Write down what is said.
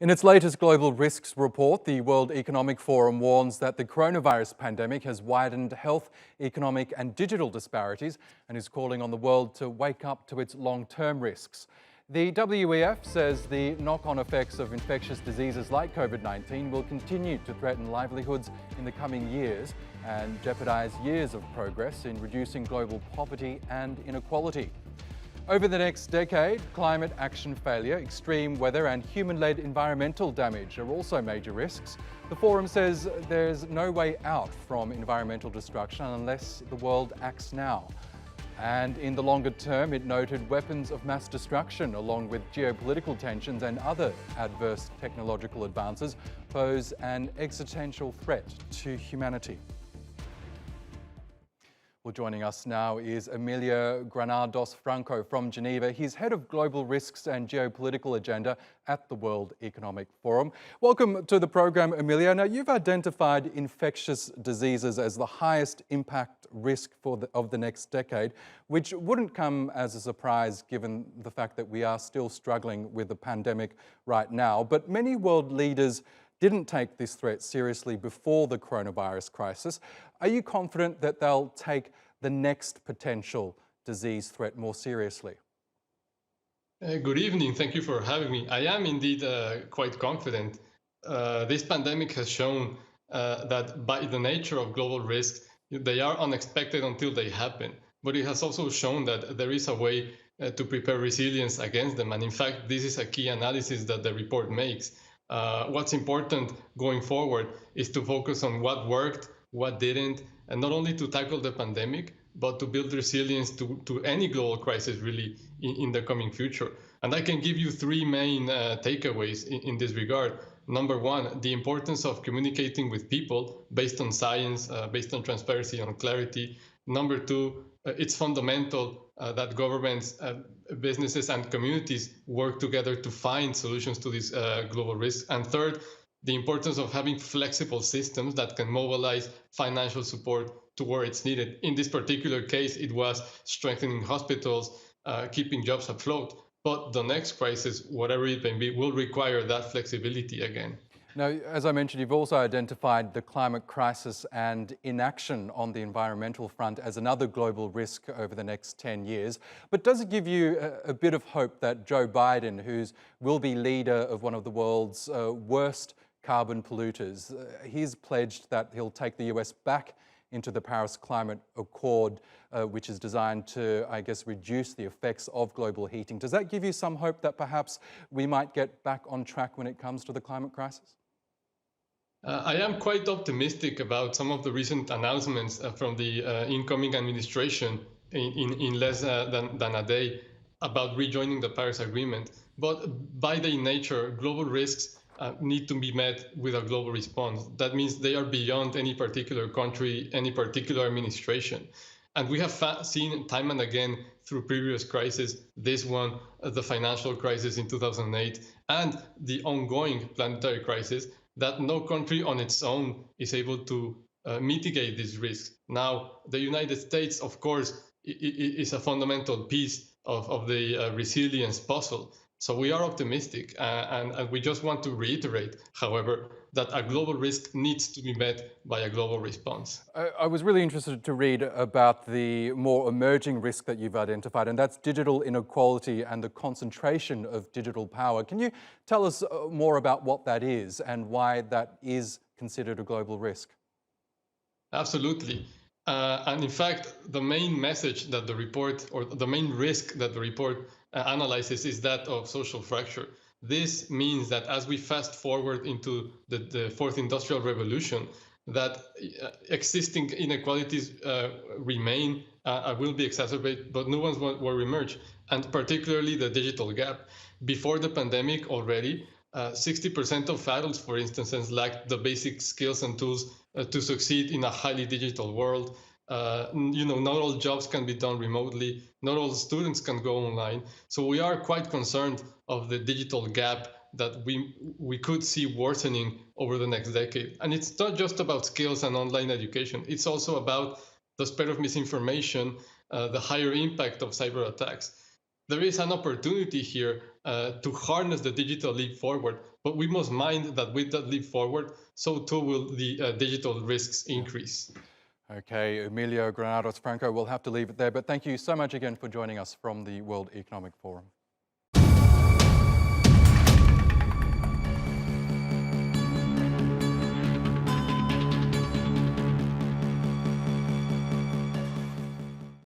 In its latest global risks report, the World Economic Forum warns that the coronavirus pandemic has widened health, economic and digital disparities and is calling on the world to wake up to its long-term risks. The WEF says the knock-on effects of infectious diseases like COVID-19 will continue to threaten livelihoods in the coming years and jeopardise years of progress in reducing global poverty and inequality. Over the next decade, climate action failure, extreme weather and human-led environmental damage are also major risks. The Forum says there's no way out from environmental destruction unless the world acts now. And in the longer term, it noted weapons of mass destruction, along with geopolitical tensions and other adverse technological advances, pose an existential threat to humanity. Well, joining us now is Emilio Granados Franco from Geneva. He's head of global risks and geopolitical agenda at the World Economic Forum. Welcome to the program, Emilio. Now, you've identified infectious diseases as the highest impact risk of the next decade, which wouldn't come as a surprise given the fact that we are still struggling with the pandemic right now. But many world leaders didn't take this threat seriously before the coronavirus crisis. Are you confident that they'll take the next potential disease threat more seriously? Good evening. Thank you for having me. I am indeed quite confident. This pandemic has shown that by the nature of global risks, they are unexpected until they happen. But it has also shown that there is a way to prepare resilience against them. And in fact, this is a key analysis that the report makes. What's important going forward is to focus on what worked, what didn't, and not only to tackle the pandemic, but to build resilience to any global crisis really in the coming future. And I can give you three main takeaways in this regard. Number one, the importance of communicating with people based on science, based on transparency and clarity. Number two, it's fundamental that governments, businesses and communities work together to find solutions to these global risks. And third, the importance of having flexible systems that can mobilize financial support to where it's needed. In this particular case, it was strengthening hospitals, keeping jobs afloat. But the next crisis, whatever it may be, will require that flexibility again. Now, as I mentioned, you've also identified the climate crisis and inaction on the environmental front as another global risk over the next 10 years. But does it give you a bit of hope that Joe Biden, who will be leader of one of the world's worst carbon polluters, he's pledged that he'll take the US back into the Paris Climate Accord, which is designed to, I guess, reduce the effects of global heating. Does that give you some hope that perhaps we might get back on track when it comes to the climate crisis? I am quite optimistic about some of the recent announcements from the incoming administration in less than a day about rejoining the Paris Agreement. But by their nature, global risks need to be met with a global response. That means they are beyond any particular country, any particular administration. And we have seen time and again through previous crises, this one, the financial crisis in 2008, and the ongoing planetary crisis, that no country on its own is able to mitigate these risks. Now, the United States, of course, is a fundamental piece of the resilience puzzle. So we are optimistic, and we just want to reiterate, however, that a global risk needs to be met by a global response. I was really interested to read about the more emerging risk that you've identified, and that's digital inequality and the concentration of digital power. Can you tell us more about what that is and why that is considered a global risk? Absolutely. And in fact, the main message that the report, or the main risk that the report analyzes, is that of social fracture. This means that as we fast forward into the fourth industrial revolution, that existing inequalities remain, will be exacerbated, but new ones will emerge, and particularly the digital gap. Before the pandemic already, 60% of adults, for instance, lacked the basic skills and tools to succeed in a highly digital world. Not all jobs can be done remotely. Not all students can go online. So we are quite concerned of the digital gap that we could see worsening over the next decade. And it's not just about skills and online education. It's also about the spread of misinformation, the higher impact of cyber attacks. there is an opportunity here to harness the digital leap forward, but we must mind that with that leap forward, so too will the digital risks increase. Okay, Emilio Granados Franco, we'll have to leave it there, but thank you so much again for joining us from the World Economic Forum.